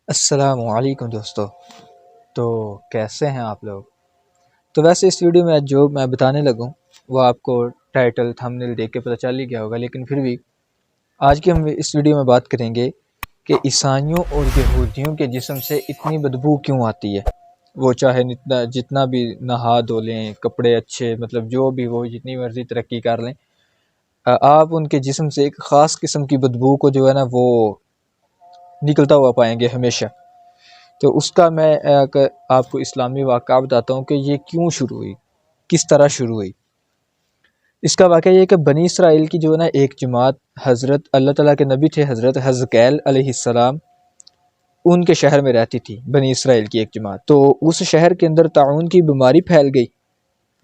السلام علیکم دوستو، تو کیسے ہیں آپ لوگ؟ تو ویسے اس ویڈیو میں جو میں بتانے لگوں وہ آپ کو ٹائٹل تھمبنیل دیکھ کے پتہ چل ہی گیا ہوگا، لیکن پھر بھی آج کی ہم اس ویڈیو میں بات کریں گے کہ عیسائیوں اور یہودیوں کے جسم سے اتنی بدبو کیوں آتی ہے۔ وہ چاہے جتنا بھی نہا دھو لیں، کپڑے اچھے، مطلب جو بھی وہ جتنی مرضی ترقی کر لیں، آپ ان کے جسم سے ایک خاص قسم کی بدبو کو جو ہے نا وہ نکلتا ہوا پائیں گے ہمیشہ۔ تو اس کا میں آپ کو اسلامی واقعہ بتاتا ہوں کہ یہ کیوں شروع ہوئی، کس طرح شروع ہوئی۔ اس کا واقعہ یہ ہے کہ بنی اسرائیل کی جو ہے نا ایک جماعت، حضرت اللہ تعالیٰ کے نبی تھے حضرت حزقیل علیہ السلام، ان کے شہر میں رہتی تھی بنی اسرائیل کی ایک جماعت۔ تو اس شہر کے اندر طاعون کی بیماری پھیل گئی،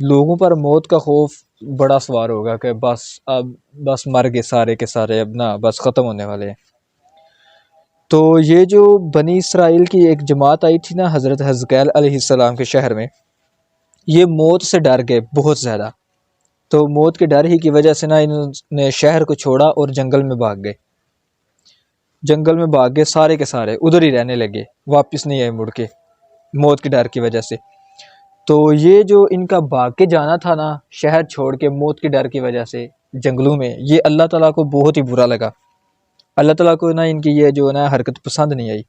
لوگوں پر موت کا خوف بڑا سوار ہوگا کہ بس مر گئے سارے کے سارے، اب نا بس ختم ہونے والے ہیں۔ تو یہ جو بنی اسرائیل کی ایک جماعت آئی تھی نا حضرت حزقیل علیہ السلام کے شہر میں، یہ موت سے ڈر گئے بہت زیادہ۔ تو موت کے ڈر ہی کی وجہ سے نا انہوں نے شہر کو چھوڑا اور جنگل میں بھاگ گئے۔ جنگل میں بھاگ گئے سارے کے سارے، ادھر ہی رہنے لگے، واپس نہیں آئے مڑ کے موت کے ڈر کی وجہ سے۔ تو یہ جو ان کا بھاگ کے جانا تھا نا شہر چھوڑ کے موت کے ڈر کی وجہ سے جنگلوں میں، یہ اللہ تعالیٰ کو بہت ہی برا لگا۔ اللہ تعالیٰ کو نا ان کی یہ جو نا حرکت پسند نہیں آئی۔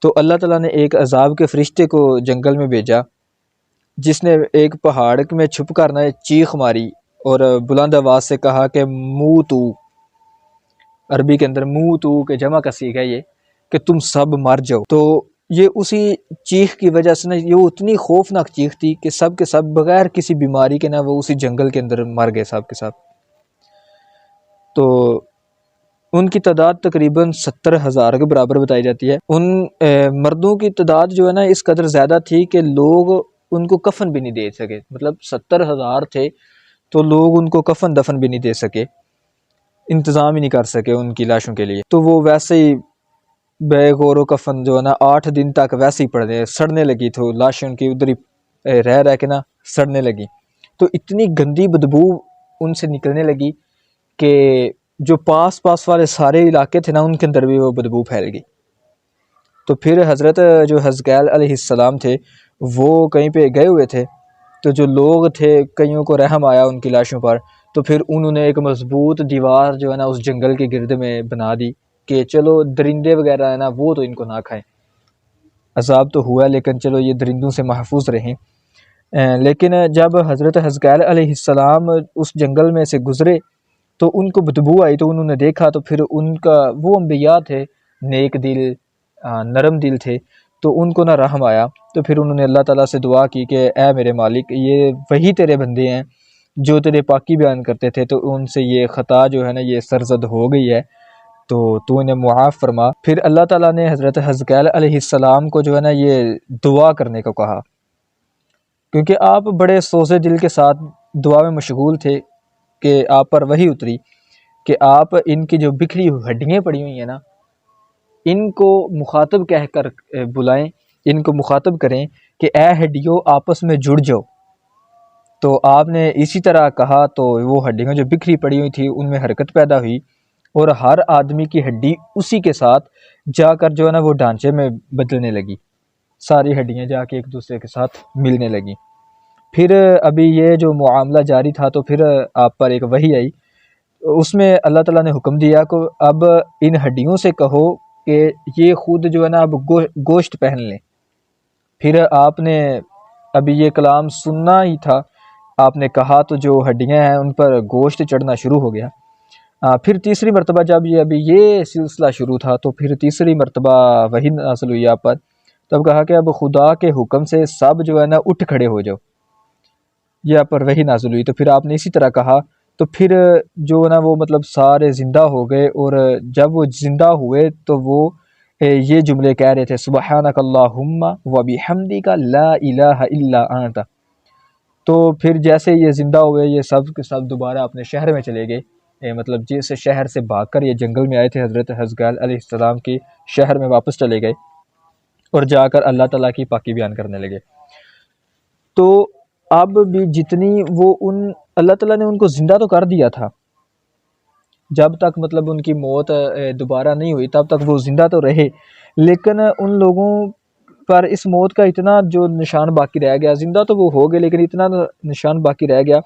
تو اللہ تعالیٰ نے ایک عذاب کے فرشتے کو جنگل میں بھیجا، جس نے ایک پہاڑ میں چھپ کر نا چیخ ماری اور بلند آواز سے کہا کہ منہ تو، عربی کے اندر منہ تو کے جمع کا صیغہ ہے یہ کہ تم سب مر جاؤ۔ تو یہ اسی چیخ کی وجہ سے نا یہ اتنی خوفناک چیخ تھی کہ سب کے سب بغیر کسی بیماری کے نا وہ اسی جنگل کے اندر مر گئے سب کے سب۔ تو ان کی تعداد تقریباً 70,000 کے برابر بتائی جاتی ہے۔ ان مردوں کی تعداد جو ہے نا اس قدر زیادہ تھی کہ لوگ ان کو کفن بھی نہیں دے سکے، مطلب 70,000 تھے تو لوگ ان کو کفن دفن بھی نہیں دے سکے، انتظام ہی نہیں کر سکے ان کی لاشوں کے لیے۔ تو وہ ویسے ہی بیگ اور کفن جو ہے نا 8 دن تک ویسے ہی پڑے، سڑنے لگی، تو لاشیں ان کی ادھر ہی رہ کے نا سڑنے لگی۔ تو اتنی گندی بدبو ان سے نکلنے لگی کہ جو پاس والے سارے علاقے تھے نا ان کے اندر بھی وہ بدبو پھیل گئی۔ تو پھر حضرت جو حزقیل علیہ السلام تھے وہ کہیں پہ گئے ہوئے تھے، تو جو لوگ تھے کئیوں کو رحم آیا ان کی لاشوں پر، تو پھر انہوں نے ایک مضبوط دیوار جو ہے نا اس جنگل کے گرد میں بنا دی کہ چلو درندے وغیرہ ہے نا وہ تو ان کو نہ کھائیں، عذاب تو ہوا لیکن چلو یہ درندوں سے محفوظ رہیں۔ لیکن جب حضرت حزقیل علیہ السلام اس جنگل میں سے گزرے تو ان کو بدبو آئی، تو انہوں نے دیکھا، تو پھر ان کا وہ انبیاء تھے نیک دل، نرم دل تھے، تو ان کو نہ رحم آیا۔ تو پھر انہوں نے اللہ تعالیٰ سے دعا کی کہ اے میرے مالک، یہ وہی تیرے بندے ہیں جو تیرے پاکی بیان کرتے تھے، تو ان سے یہ خطا جو ہے نا یہ سرزد ہو گئی ہے، تو انہیں معاف فرما۔ پھر اللہ تعالیٰ نے حضرت حزقیل علیہ السلام کو جو ہے نا یہ دعا کرنے کو کہا، کیونکہ آپ بڑے سوزے دل کے ساتھ دعا میں مشغول تھے کہ آپ پر وحی اتری کہ آپ ان کی جو بکھری ہوئی ہڈیاں پڑی ہوئی ہیں نا ان کو مخاطب کہہ کر بلائیں، ان کو مخاطب کریں کہ اے ہڈیوں آپس میں جڑ جاؤ۔ تو آپ نے اسی طرح کہا تو وہ ہڈیاں جو بکھری پڑی ہوئی تھی ان میں حرکت پیدا ہوئی، اور ہر آدمی کی ہڈی اسی کے ساتھ جا کر جو ہے نا وہ ڈھانچے میں بدلنے لگی، ساری ہڈیاں جا کے ایک دوسرے کے ساتھ ملنے لگیں۔ پھر ابھی یہ جو معاملہ جاری تھا تو پھر آپ پر ایک وحی آئی، اس میں اللہ تعالیٰ نے حکم دیا کہ اب ان ہڈیوں سے کہو کہ یہ خود جو ہے نا اب گوشت پہن لیں۔ پھر آپ نے ابھی یہ کلام سننا ہی تھا، آپ نے کہا تو جو ہڈیاں ہیں ان پر گوشت چڑھنا شروع ہو گیا۔ پھر تیسری مرتبہ جب یہ سلسلہ شروع تھا تو پھر تیسری مرتبہ وحی نازل ہوئی آپ پر، تب کہا کہ اب خدا کے حکم سے سب جو ہے نا اٹھ کھڑے ہو جاؤ، یہ آپ پر وحی نازل ہوئی۔ تو پھر آپ نے اسی طرح کہا، تو پھر جو نا وہ مطلب سارے زندہ ہو گئے، اور جب وہ زندہ ہوئے تو وہ یہ جملے کہہ رہے تھے سبحانک اللہم و بحمدک لا الہ الا انت۔ تو پھر جیسے یہ زندہ ہوئے یہ سب کے سب دوبارہ اپنے شہر میں چلے گئے، مطلب جس شہر سے بھاگ کر یہ جنگل میں آئے تھے حضرت حزقیل علیہ السلام کی شہر میں واپس چلے گئے، اور جا کر اللہ تعالیٰ کی پاکی بیان کرنے لگے۔ تو اب بھی جتنی وہ اللہ تعالیٰ نے ان کو زندہ تو کر دیا تھا، جب تک مطلب ان کی موت دوبارہ نہیں ہوئی تب تک وہ زندہ تو رہے، لیکن ان لوگوں پر اس موت کا اتنا جو نشان باقی رہ گیا، زندہ تو وہ ہو گئے لیکن اتنا نشان باقی رہ گیا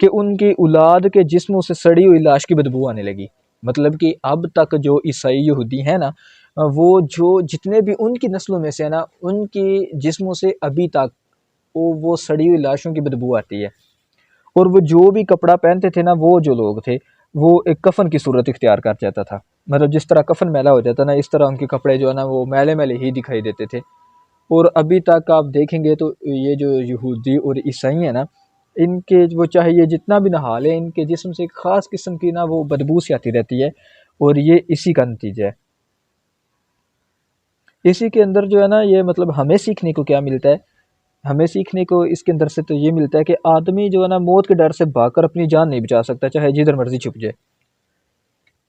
کہ ان کی اولاد کے جسموں سے سڑی ہوئی لاش کی بدبو آنے لگی۔ مطلب کہ اب تک جو عیسائی یہودی ہیں نا، وہ جو جتنے بھی ان کی نسلوں میں سے ہیں نا، ان کی جسموں سے ابھی تک وہ سڑی ہوئی لاشوں کی بدبو آتی ہے۔ اور وہ جو بھی کپڑا پہنتے تھے نا، وہ جو لوگ تھے وہ ایک کفن کی صورت اختیار کر جاتا تھا، مطلب جس طرح کفن میلا ہو جاتا نا، اس طرح ان کے کپڑے جو ہے نا وہ میلے میلے ہی دکھائی دیتے تھے۔ اور ابھی تک آپ دیکھیں گے تو یہ جو یہودی اور عیسائی ہیں نا، ان کے وہ چاہے یہ جتنا بھی نہا لیں، ان کے جسم سے ایک خاص قسم کی نا وہ بدبو سی آتی رہتی ہے، اور یہ اسی کا نتیجہ ہے۔ اسی کے اندر جو ہے نا یہ مطلب ہمیں سیکھنے کو کیا ملتا ہے؟ ہمیں سیکھنے کو اس کے اندر سے تو یہ ملتا ہے کہ آدمی جو ہے نا موت کے ڈر سے بھاگ کر اپنی جان نہیں بچا سکتا، چاہے جدھر مرضی چھپ جائے۔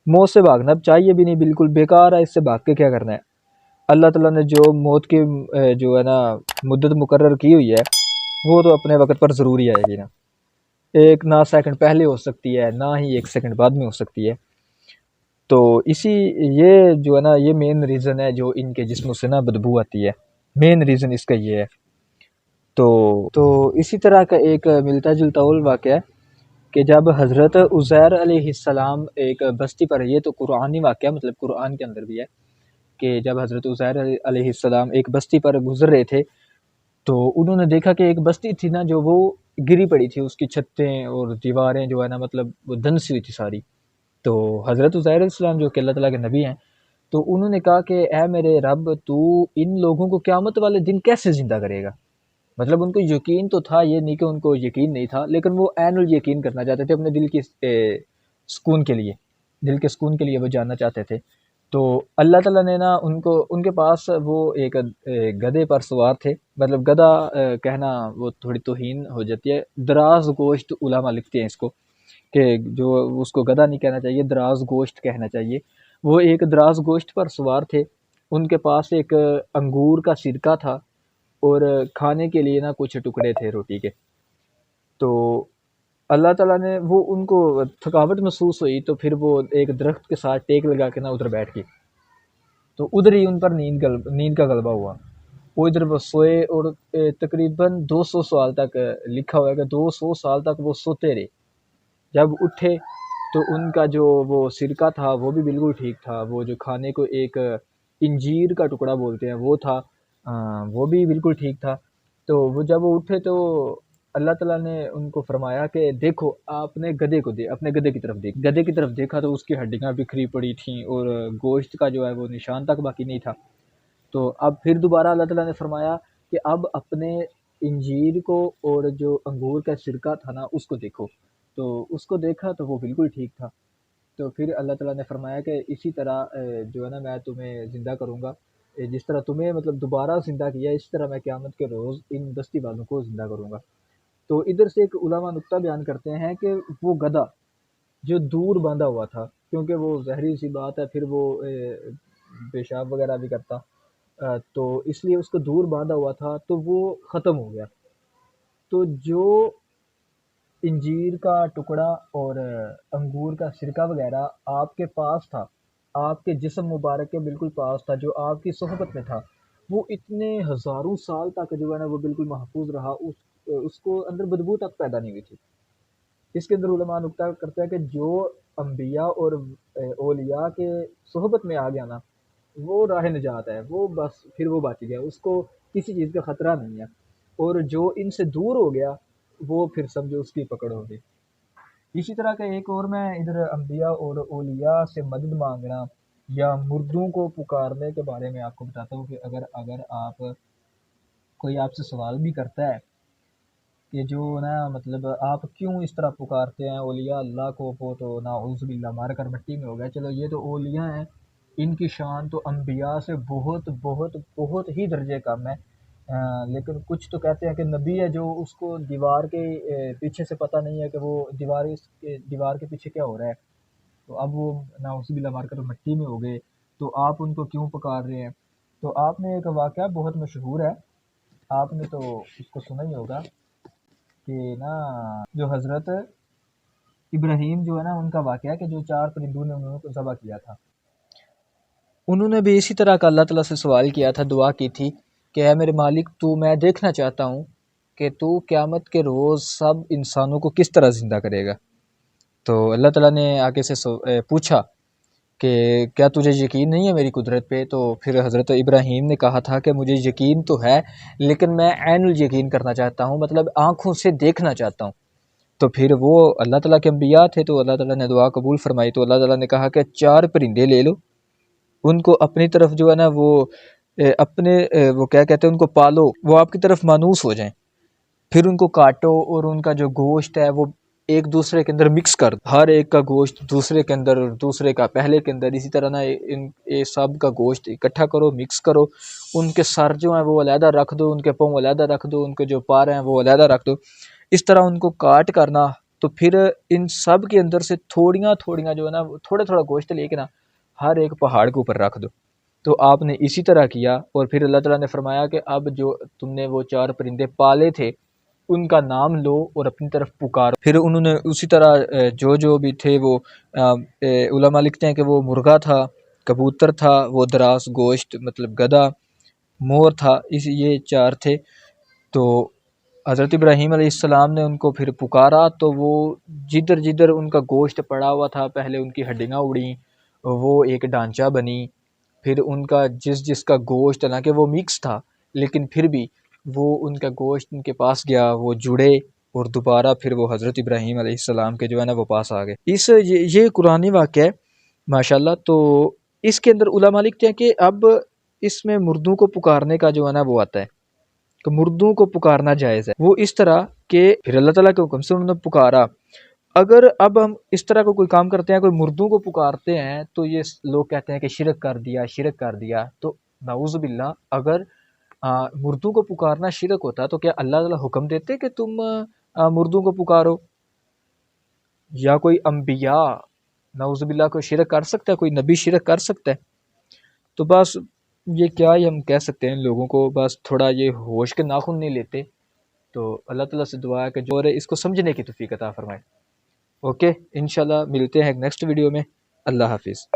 موت سے بھاگنا اب چاہیے بھی نہیں، بالکل بیکار ہے، اس سے بھاگ کے کیا کرنا ہے۔ اللہ تعالیٰ نے جو موت کی جو ہے نا مدت مقرر کی ہوئی ہے، وہ تو اپنے وقت پر ضروری آئے گی نا، ایک نہ سیکنڈ پہلے ہو سکتی ہے، نہ ہی ایک سیکنڈ بعد میں ہو سکتی ہے۔ تو یہ جو ہے نا یہ مین ریزن ہے جو ان کے جسموں سے نا بدبو آتی ہے، مین ریزن اس کا یہ ہے۔ تو اسی طرح کا ایک ملتا جلتا اور واقعہ ہے کہ جب حضرت عزیر علیہ السلام ایک بستی پر، یہ تو قرآنی واقعہ مطلب قرآن کے اندر بھی ہے کہ جب حضرت عزیر علیہ السلام ایک بستی پر گزر رہے تھے تو انہوں نے دیکھا کہ ایک بستی تھی نا جو وہ گری پڑی تھی، اس کی چھتیں اور دیواریں جو ہے نا مطلب وہ دھنسی ہوئی تھی ساری۔ تو حضرت عزیر علیہ السلام جو کہ اللہ تعالیٰ کے نبی ہیں، تو انہوں نے کہا کہ اے میرے رب، تو ان لوگوں کو قیامت والے دن کیسے زندہ کرے گا؟ مطلب ان کو یقین تو تھا، یہ نہیں کہ ان کو یقین نہیں تھا، لیکن وہ عین الیقین کرنا چاہتے تھے اپنے دل کی سکون کے لیے، دل کے سکون کے لیے وہ جاننا چاہتے تھے۔ تو اللہ تعالیٰ نے نا ان کے پاس وہ ایک گدھے پر سوار تھے، مطلب گدھا کہنا وہ تھوڑی توہین ہو جاتی ہے، دراز گوشت علماء لکھتے ہیں اس کو، کہ جو اس کو گدھا نہیں کہنا چاہیے، دراز گوشت کہنا چاہیے۔ وہ ایک دراز گوشت پر سوار تھے، ان کے پاس ایک انگور کا سرکہ تھا اور کھانے کے لیے نا کچھ ٹکڑے تھے روٹی کے۔ تو اللہ تعالیٰ نے وہ ان کو تھکاوٹ محسوس ہوئی تو پھر وہ ایک درخت کے ساتھ ٹیک لگا کے نا ادھر بیٹھ گئے، تو ادھر ہی ان پر نیند کا غلبہ ہوا، وہ ادھر وہ سوئے، اور تقریباً 200 سال تک لکھا ہوا ہے کہ 200 سال تک وہ سوتے رہے۔ جب اٹھے تو ان کا جو وہ سرکہ تھا وہ بھی بالکل ٹھیک تھا، وہ جو کھانے کو ایک انجیر کا ٹکڑا بولتے ہیں وہ تھا، وہ بھی بالکل ٹھیک تھا۔ تو وہ جب وہ اٹھے تو اللہ تعالیٰ نے ان کو فرمایا کہ دیکھو، آپ نے گدھے کو اپنے گدھے کی طرف گدھے کی طرف دیکھا تو اس کی ہڈیاں بکھری پڑی تھیں اور گوشت کا جو ہے وہ نشان تک باقی نہیں تھا۔ تو اب پھر دوبارہ اللہ تعالیٰ نے فرمایا کہ اب اپنے انجیر کو اور جو انگور کا سرکہ تھا نا اس کو دیکھو، تو اس کو دیکھا تو وہ بالکل ٹھیک تھا۔ تو پھر اللہ تعالیٰ نے فرمایا کہ اسی طرح جو ہے نا میں تمہیں زندہ کروں گا، جس طرح تمہیں مطلب دوبارہ زندہ کیا، اس طرح میں قیامت کے روز ان بستی والوں کو زندہ کروں گا۔ تو ادھر سے ایک علماء نقطہ بیان کرتے ہیں کہ وہ گدھا جو دور باندھا ہوا تھا، کیونکہ وہ زہری سی بات ہے، پھر وہ پیشاب وغیرہ بھی کرتا، تو اس لیے اس کو دور باندھا ہوا تھا تو وہ ختم ہو گیا۔ تو جو انجیر کا ٹکڑا اور انگور کا سرکہ وغیرہ آپ کے پاس تھا، آپ کے جسم مبارک کے بالکل پاس تھا، جو آپ کی صحبت میں تھا، وہ اتنے ہزاروں سال تک جو ہے نا وہ بالکل محفوظ رہا، اس کو اندر بدبو تک پیدا نہیں ہوئی تھی۔ اس کے اندر علماء نقطہ کرتے ہیں کہ جو انبیاء اور اولیاء کے صحبت میں آ گیا نا، وہ راہ نجات ہے، وہ بس پھر وہ بچ گیا، اس کو کسی چیز کا خطرہ نہیں ہے۔ اور جو ان سے دور ہو گیا وہ پھر سمجھو اس کی پکڑ ہوگی۔ اسی طرح کا ایک اور میں ادھر انبیاء اور اولیاء سے مدد مانگنا یا مردوں کو پکارنے کے بارے میں آپ کو بتاتا ہوں کہ اگر آپ کوئی آپ سے سوال بھی کرتا ہے کہ جو نا مطلب آپ کیوں اس طرح پکارتے ہیں اولیاء اللہ کو، وہ تو نعوذ باللہ مار کر مٹی میں ہو گیا، چلو یہ تو اولیاء ہیں، ان کی شان تو انبیاء سے بہت بہت بہت ہی درجے کم ہے، لیکن کچھ تو کہتے ہیں کہ نبی ہے جو اس کو دیوار کے پیچھے سے پتہ نہیں ہے کہ وہ دیوار کے پیچھے کیا ہو رہا ہے، تو اب وہ نعوذ باللہ مار کر مٹی میں ہو گئے، تو آپ ان کو کیوں پکار رہے ہیں؟ تو آپ نے ایک واقعہ بہت مشہور ہے، آپ نے تو اس کو سنا ہی ہوگا کہ نا جو حضرت ابراہیم جو ہے نا ان کا واقعہ کہ جو 4 پرندوں نے انہوں کو ذبح کیا تھا، انہوں نے بھی اسی طرح کا اللہ تعالیٰ سے سوال کیا تھا، دعا کی تھی کہ اے میرے مالک تو میں دیکھنا چاہتا ہوں کہ تو قیامت کے روز سب انسانوں کو کس طرح زندہ کرے گا۔ تو اللہ تعالیٰ نے آگے سے پوچھا کہ کیا تجھے یقین نہیں ہے میری قدرت پہ؟ تو پھر حضرت ابراہیم نے کہا تھا کہ مجھے یقین تو ہے لیکن میں عین الیقین کرنا چاہتا ہوں، مطلب آنکھوں سے دیکھنا چاہتا ہوں۔ تو پھر وہ اللہ تعالیٰ کے انبیاء تھے تو اللہ تعالیٰ نے دعا قبول فرمائی، تو اللہ تعالیٰ نے کہا کہ 4 پرندے لے لو، ان کو اپنی طرف جو ہے نا وہ اپنے وہ کیا کہتے ہیں ان کو پالو، وہ آپ کی طرف مانوس ہو جائیں، پھر ان کو کاٹو اور ان کا جو گوشت ہے وہ ایک دوسرے کے اندر مکس کر دو، ہر ایک کا گوشت دوسرے کے اندر، دوسرے کا پہلے کے اندر، اسی طرح نا ان سب کا گوشت اکٹھا کرو، مکس کرو، ان کے سر جو ہیں وہ علیحدہ رکھ دو، ان کے پاؤں علیحدہ رکھ دو، ان کے جو پار ہیں وہ علیحدہ رکھ دو، اس طرح ان کو کاٹ کرنا۔ تو پھر ان سب کے اندر سے تھوڑیاں تھوڑیاں جو ہے نا تھوڑا تھوڑا گوشت لے کے نا ہر ایک پہاڑ کے اوپر رکھ دو۔ تو آپ نے اسی طرح کیا، اور پھر اللہ تعالیٰ نے فرمایا کہ اب جو تم نے وہ 4 پرندے پالے تھے ان کا نام لو اور اپنی طرف پکارو۔ پھر انہوں نے اسی طرح جو بھی تھے وہ علماء لکھتے ہیں کہ وہ مرغا تھا، کبوتر تھا، وہ دراز گوشت مطلب گدھا، مور تھا، یہ 4 تھے۔ تو حضرت ابراہیم علیہ السلام نے ان کو پھر پکارا تو وہ جدھر جدھر ان کا گوشت پڑا ہوا تھا پہلے ان کی ہڈیاں اڑیں، وہ ایک ڈھانچہ بنی، پھر ان کا جس کا گوشت حالانکہ وہ مکس تھا لیکن پھر بھی وہ ان کا گوشت ان کے پاس گیا، وہ جڑے اور دوبارہ پھر وہ حضرت ابراہیم علیہ السلام کے جو ہے نا وہ پاس آ گئے۔ یہ قرآنی واقعہ ہے ماشاءاللہ۔ تو اس کے اندر علماء لکھتے ہیں کہ اب اس میں مردوں کو پکارنے کا جو ہے نا وہ آتا ہے کہ مردوں کو پکارنا جائز ہے، وہ اس طرح کہ پھر اللہ تعالیٰ کے حکم سے انہوں نے پکارا۔ اگر اب ہم اس طرح کا کوئی کام کرتے ہیں، کوئی مردوں کو پکارتے ہیں، تو یہ لوگ کہتے ہیں کہ شرک کر دیا، شرک کر دیا۔ تو نعوذ باللہ، اگر مردوں کو پکارنا شرک ہوتا تو کیا اللہ تعالیٰ حکم دیتے کہ تم مردوں کو پکارو؟ یا کوئی انبیاء نعوذ باللہ کوئی شرک کر سکتا ہے؟ کوئی نبی شرک کر سکتا ہے؟ تو بس یہ کیا ہی ہم کہہ سکتے ہیں لوگوں کو، بس تھوڑا یہ ہوش کے ناخن نہیں لیتے۔ تو اللہ تعالیٰ سے دعا ہے کہ جو ہے اس کو سمجھنے کی توفیق عطا فرمائے۔ اوکے، انشاءاللہ ملتے ہیں نیکسٹ ویڈیو میں۔ اللہ حافظ۔